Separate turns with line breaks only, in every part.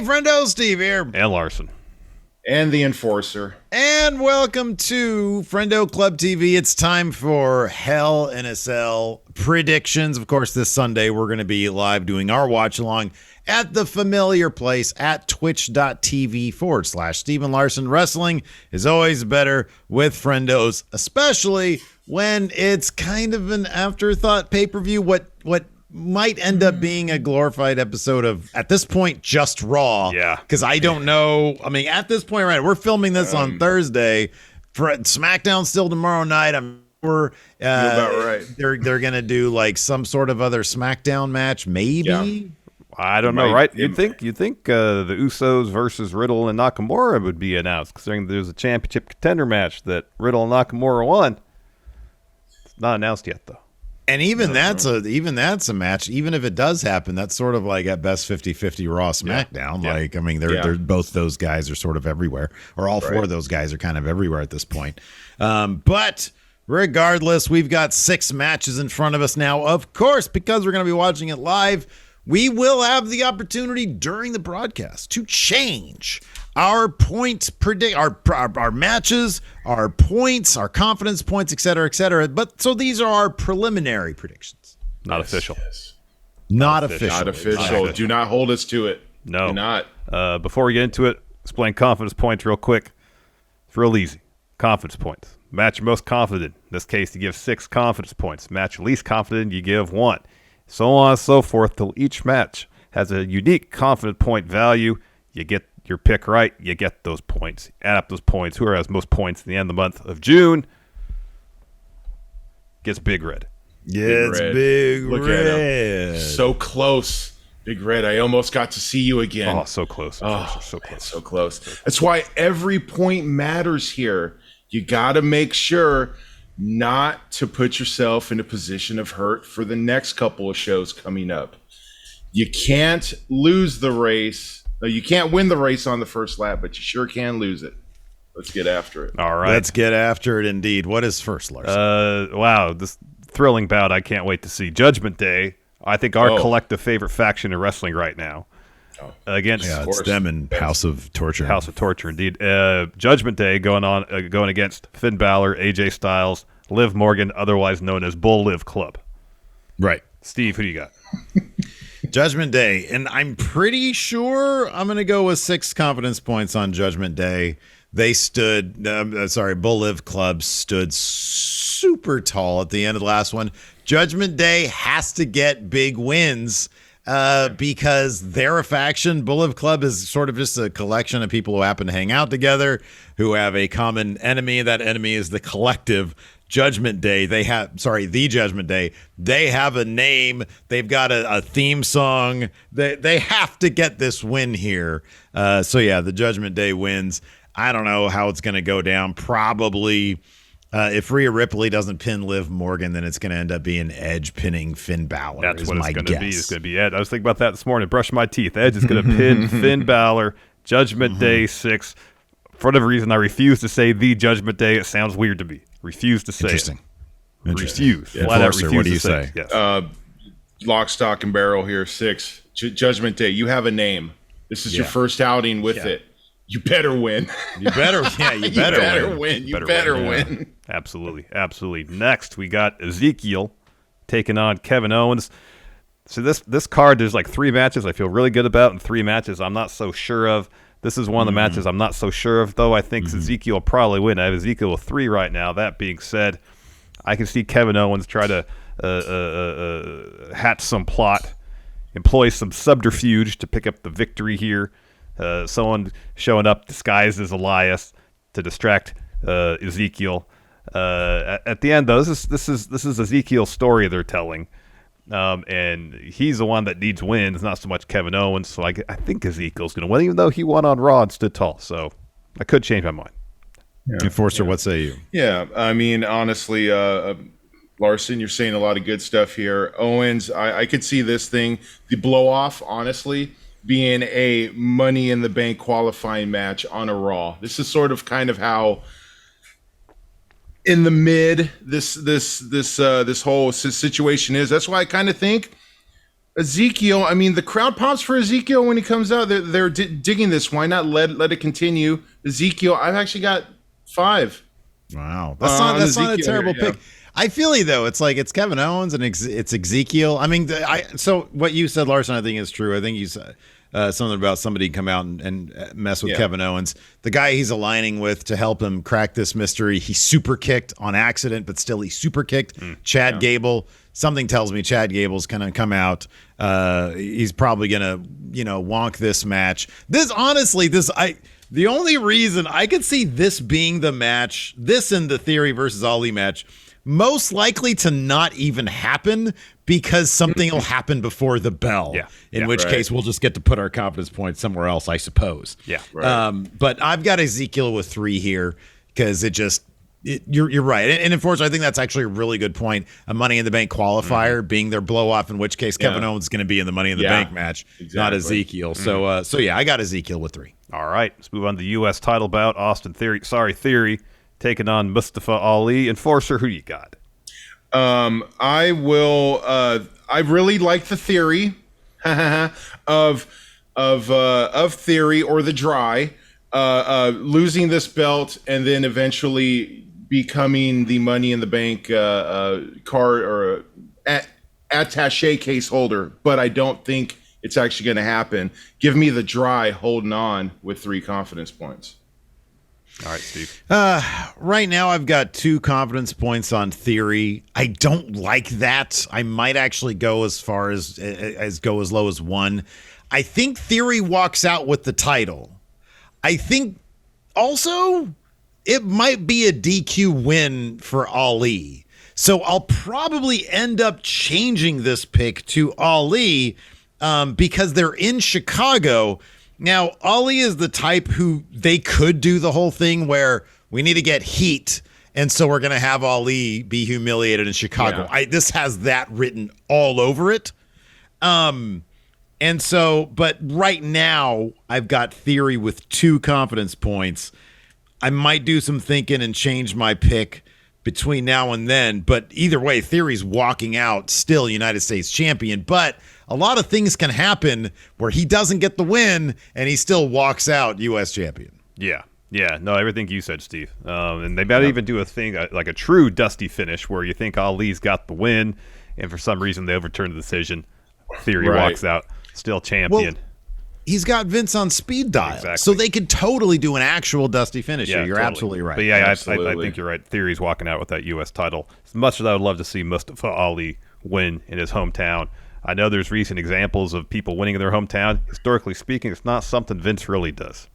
Friendo, Steve here.
And Larson.
And the Enforcer.
And welcome to Friendo Club TV. It's time for Hell in a Cell predictions. Of course, this Sunday we're going to be live doing our watch along at the familiar place at twitch.tv/Steven Larson. Wrestling is always better with Friendos, especially when it's kind of an afterthought pay-per-view. What might end up being a glorified episode of, at this point, just Raw.
Yeah.
Because I don't know. I mean, at this point, right, we're filming this on Thursday. For SmackDown still tomorrow night. I'm sure
about right.
They're going to do like some sort of other SmackDown match, maybe.
Yeah.
I don't know, right? You'd think the Usos versus Riddle and Nakamura would be announced, considering there's a championship contender match that Riddle and Nakamura won. It's not announced yet, though.
And even that's a match. Even if it does happen, that's sort of like at best 50-50 Raw SmackDown.
Yeah.
Like, I mean, they're both those guys are sort of everywhere, or all four of those guys are kind of everywhere at this point. But regardless, we've got 6 matches in front of us now. Of course, because we're going to be watching it live, we will have the opportunity during the broadcast to change our point our matches, our points, our confidence points, et cetera, et cetera. But so these are our preliminary predictions.
Not official.
Yes.
Not official.
Not official. Do not hold us to it.
No.
Do not.
Before we get into it, explain confidence points real quick. It's real easy. Confidence points. Match you're most confident. In this case, you give 6 confidence points. Match you're least confident, you give 1. So on and so forth till each match has a unique confident point value. You get your pick right, you get those points. Add up those points. Whoever has most points at the end of the month of June gets Big Red.
Yeah, it's Big
Look
Red.
At him. So close. Big Red, I almost got to see you again.
Oh, so close.
Oh,
so close.
So close. That's why every point matters here. You got to make sure not to put yourself in a position of hurt for the next couple of shows coming up. You can't lose the race. You can't win the race on the first lap, but you sure can lose it. Let's get after it.
All right.
Let's get after it indeed. What is first, Larson?
Wow, this thrilling bout I can't wait to see. Judgment Day, I think our collective favorite faction in wrestling right now. Against
it's them and House of Torture.
House of Torture, indeed. Judgment Day going against Finn Balor, AJ Styles, Liv Morgan, otherwise known as Bull Liv Club.
Right.
Steve, who do you got?
Judgment Day, and I'm pretty sure I'm going to go with 6 confidence points on Judgment Day. They stood, Bull Liv Club stood super tall at the end of the last one. Judgment Day has to get big wins because they're a faction. Bull Liv Club is sort of just a collection of people who happen to hang out together, who have a common enemy. That enemy is the collective Judgment Day. The Judgment Day. They have a name. They've got a theme song. They have to get this win here. The Judgment Day wins. I don't know how it's going to go down. Probably if Rhea Ripley doesn't pin Liv Morgan, then it's going to end up being Edge pinning Finn Balor.
That's what it's going to be. It's going to be Edge. I was thinking about that this morning. Brush my teeth. Edge is going to pin Finn Balor. Judgment Day 6. For whatever reason, I refuse to say the Judgment Day. It sounds weird to me. Refuse to say
Interesting.
it. Refuse.
Yeah.
Flat out
Enforcer,
refuse
what do you
to say?
say?
Yes.
Lock, stock, and barrel here. 6. Judgment Day. You have a name. This is your first outing with it. You better win.
You better win.
You better win.
Absolutely. Next, we got Ezekiel taking on Kevin Owens. So this card, there's like 3 matches I feel really good about, and 3 matches I'm not so sure of. This is one of the matches I'm not so sure of, though. I think Ezekiel will probably win. I have Ezekiel with 3 right now. That being said, I can see Kevin Owens try to hatch some plot, employ some subterfuge to pick up the victory here. Someone showing up disguised as Elias to distract Ezekiel. At the end, though, this is Ezekiel's story they're telling. And he's the one that needs wins, not so much Kevin Owens. So I think Ezekiel's going to win, even though he won on Raw and stood tall. So I could change my mind.
Yeah. Enforcer, what say you?
Yeah, I mean, honestly, Larson, you're saying a lot of good stuff here. Owens, I could see this thing, the blow off, honestly, being a Money in the Bank qualifying match on a Raw. This is sort of kind of how in the mid this whole situation is. That's why I kind of think Ezekiel, I mean, the crowd pops for Ezekiel when he comes out. They're digging this. Why not let it continue? Ezekiel, I've actually got 5.
Wow, that's not a terrible
here, yeah.
pick. I feel you though. It's like it's Kevin Owens and it's Ezekiel. I mean, so what you said, Larson, I think is true. I think you said something about somebody come out and mess with Kevin Owens. The guy he's aligning with to help him crack this mystery, he super kicked on accident, but still he super kicked Chad Gable. Something tells me Chad Gable's gonna come out. He's probably gonna wonk this match. The only reason I could see this being the match, this and the Theory versus Ali match, most likely to not even happen because something will happen before the bell.
Yeah.
In which case we'll just get to put our confidence points somewhere else, I suppose.
Yeah.
Right.
But I've got Ezekiel with 3 here because you're right. And unfortunately, I think that's actually a really good point. A Money in the Bank qualifier being their blow off, in which case Kevin Owens is going to be in the Money in the Bank match, not Ezekiel. So I got Ezekiel with 3.
All right, let's move on to the U.S. title bout. Theory taking on Mustafa Ali. Enforcer, who you got?
I will. I really like the Theory of Theory or the Dry losing this belt and then eventually becoming the Money in the Bank card or attaché case holder. But I don't think it's actually going to happen. Give me the Dry holding on with 3 confidence points.
All right, Steve.
Right now, I've got 2 confidence points on Theory. I don't like that. I might actually go as far as go as low as 1. I think Theory walks out with the title. I think also it might be a DQ win for Ali. So I'll probably end up changing this pick to Ali because they're in Chicago. Now, Ali is the type who they could do the whole thing where we need to get heat, and so we're going to have Ali be humiliated in Chicago.
Yeah.
This has that written all over it. And so, but right now, I've got Theory with 2 confidence points. I might do some thinking and change my pick between now and then, but either way, Theory's walking out still United States champion, but a lot of things can happen where he doesn't get the win and he still walks out U.S. champion.
Yeah. No, everything you said, Steve. And they better even do a thing like a true dusty finish where you think Ali's got the win, and for some reason they overturn the decision. Theory walks out, still champion.
Well, he's got Vince on speed dial,
Exactly.
so they could totally do an actual dusty finish here. You're
totally.
absolutely right.
But yeah, I
Absolutely.
think you're right. Theory's walking out with that U.S. title. As much as I would love to see Mustafa Ali win in his hometown, I know there's recent examples of people winning in their hometown. Historically speaking, it's not something Vince really does.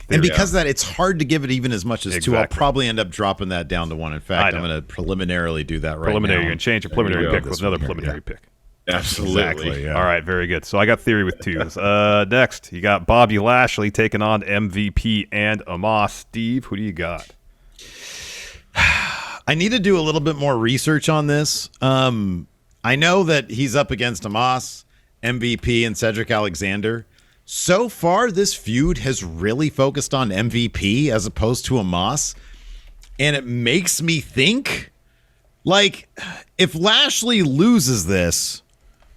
And because of that, it's hard to give it even as much as 2. I'll
Exactly.
probably end up dropping that down to 1. In fact, I'm going to preliminarily do that right now.
You're going to change your preliminary
go.
pick with another preliminary pick.
Absolutely.
Exactly, yeah.
All right, very good. So I got Theory with 2. Next, you got Bobby Lashley taking on MVP and Amos. Steve, who do you got?
I need to do a little bit more research on this. I know that he's up against Amos, MVP, and Cedric Alexander. So far, this feud has really focused on MVP as opposed to Amos. And it makes me think, like, if Lashley loses this,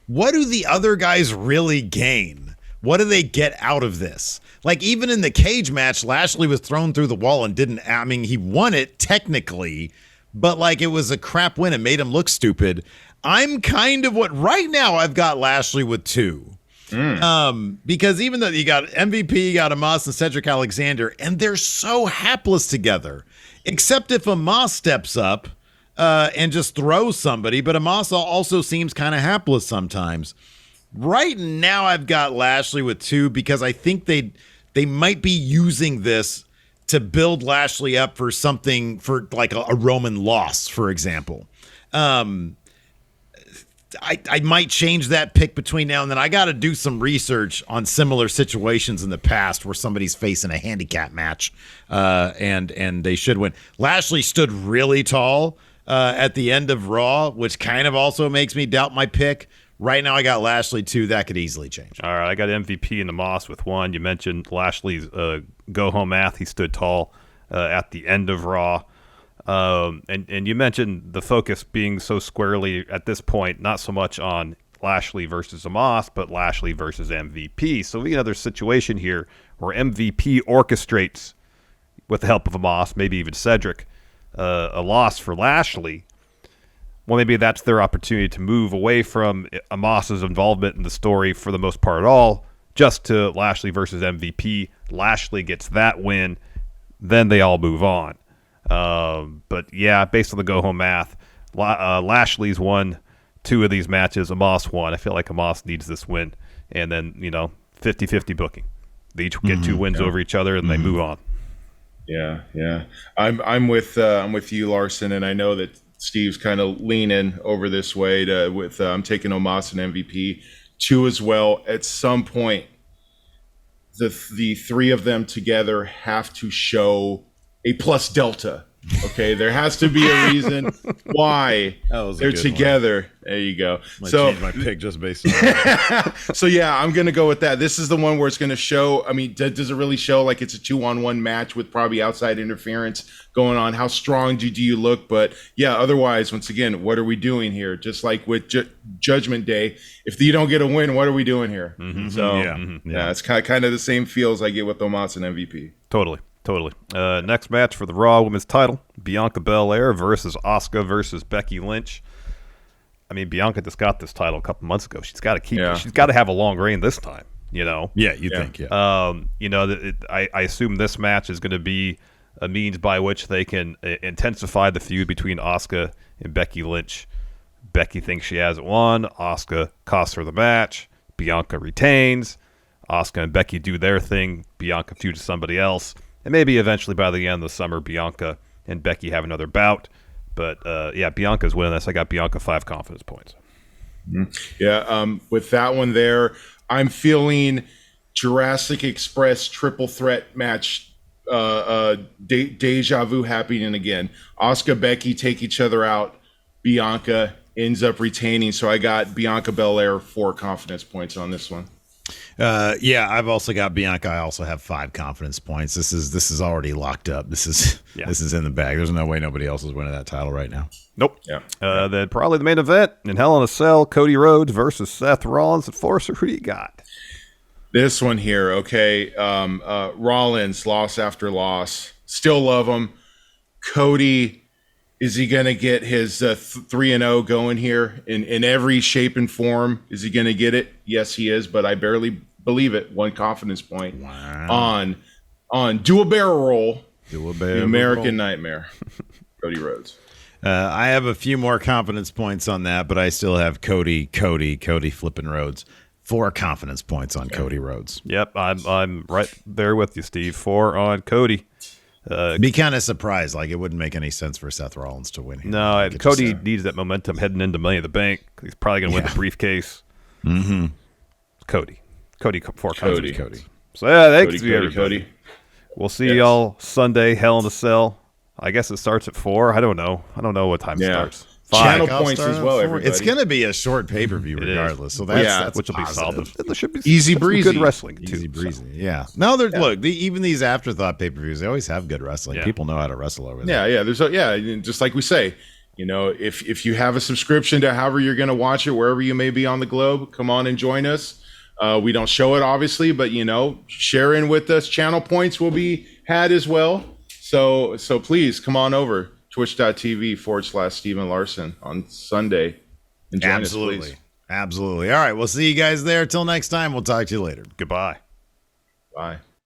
what do the other guys really gain? What do they get out of this? Like, even in the cage match, Lashley was thrown through the wall and he won it technically, but like it was a crap win. It made him look stupid. I'm kind of right now I've got Lashley with 2. Because even though you got MVP, you got Amos and Cedric Alexander, and they're so hapless together, except if Amos steps up and just throws somebody, but Amos also seems kind of hapless sometimes. Right now, I've got Lashley with 2 because I think they might be using this to build Lashley up for something, for like a Roman loss, for example. I might change that pick between now and then. I got to do some research on similar situations in the past where somebody's facing a handicap match and they should win. Lashley stood really tall at the end of Raw, which kind of also makes me doubt my pick. Right now, I got Lashley 2. That could easily change.
All right, I got MVP and Amos with 1. You mentioned Lashley's go-home math. He stood tall at the end of Raw. And you mentioned the focus being so squarely at this point, not so much on Lashley versus Omos, but Lashley versus MVP. So we get another situation here where MVP orchestrates, with the help of Omos, maybe even Cedric, a loss for Lashley. Well, maybe that's their opportunity to move away from Omos's involvement in the story for the most part at all, just to Lashley versus MVP. Lashley gets that win, then they all move on. But yeah, based on the go-home math, Lashley's won 2 of these matches. Omos won. I feel like Omos needs this win. And then, 50-50 booking. They each get 2 wins over each other, and they move on.
Yeah. I'm with you, Larson, and I know that Steve's kind of leaning over this way I'm taking Omos and MVP 2 as well. At some point, the 3 of them together have to show a plus delta. Okay, there has to be a reason why they're together. One. There you go.
So change my pick just based on that.
So yeah, I'm gonna go with that. This is the one where it's gonna show. I mean, does it really show like it's a 2-on-1 match with probably outside interference going on? How strong do you look? But yeah, otherwise, once again, what are we doing here? Just like with Judgment Day, if you don't get a win, what are we doing here?
Mm-hmm.
So yeah, it's kind of the same feels I get with Omos and MVP.
Totally. Next match for the Raw Women's title, Bianca Belair versus Asuka versus Becky Lynch. I mean, Bianca just got this title a couple months ago. She's got to keep it. She's got to have a long reign this time,
Yeah, you think, yeah.
I assume this match is going to be a means by which they can intensify the feud between Asuka and Becky Lynch. Becky thinks she hasn't won. Asuka costs her the match. Bianca retains. Asuka and Becky do their thing. Bianca feuds somebody else. And maybe eventually by the end of the summer, Bianca and Becky have another bout. But, Bianca's winning this. I got Bianca 5 confidence points.
Mm-hmm. Yeah, with that one there, I'm feeling Jurassic Express triple threat match, deja vu happening again. Asuka, Becky take each other out. Bianca ends up retaining. So I got Bianca Belair 4 confidence points on this one.
I've also got Bianca. I also have 5 confidence points. This is already locked up. This is in the bag. There's no way nobody else is winning that title right now.
Nope. Yeah. Then probably the main event in Hell in a Cell, Cody Rhodes versus Seth Rollins at Forcer. Who do you got?
This one here, okay. Rollins, loss after loss. Still love him. Cody, is he going to get his 3-0 going here in every shape and form? Is he going to get it? Yes, he is, but I barely believe it. 1 confidence point on Do a Barrel Roll, the American Nightmare, Cody Rhodes.
I have a few more confidence points on that, but I still have Cody flipping Rhodes. 4 confidence points on Cody Rhodes.
Yep, I'm right there with you, Steve. 4 on Cody.
Be kind of surprised. Like, it wouldn't make any sense for Seth Rollins to win here.
No, Cody needs that momentum heading into Money in the Bank. He's probably going to win the briefcase.
Mm-hmm.
Cody, 4 confidence.
Cody.
So thanks to everybody. We'll see y'all Sunday. Hell in a Cell. I guess it starts at 4. I don't know what time it starts.
5 channel points as well, everybody.
It's going to be a short pay-per-view regardless. So that's
which will be solid. There should be
easy breezy.
Good wrestling too.
Easy breezy. So. Yeah. No, look, even these afterthought pay-per-views, they always have good wrestling. Yeah. People know how to wrestle over there.
Yeah. Just like we say, if you have a subscription to however you're going to watch it, wherever you may be on the globe, come on and join us. We don't show it obviously, but share in with us. Channel points will be had as well. So please come on over. Twitch.tv/Steven Larson on Sunday. And join us, please.
Absolutely. All right. We'll see you guys there. Till next time. We'll talk to you later.
Goodbye.
Bye.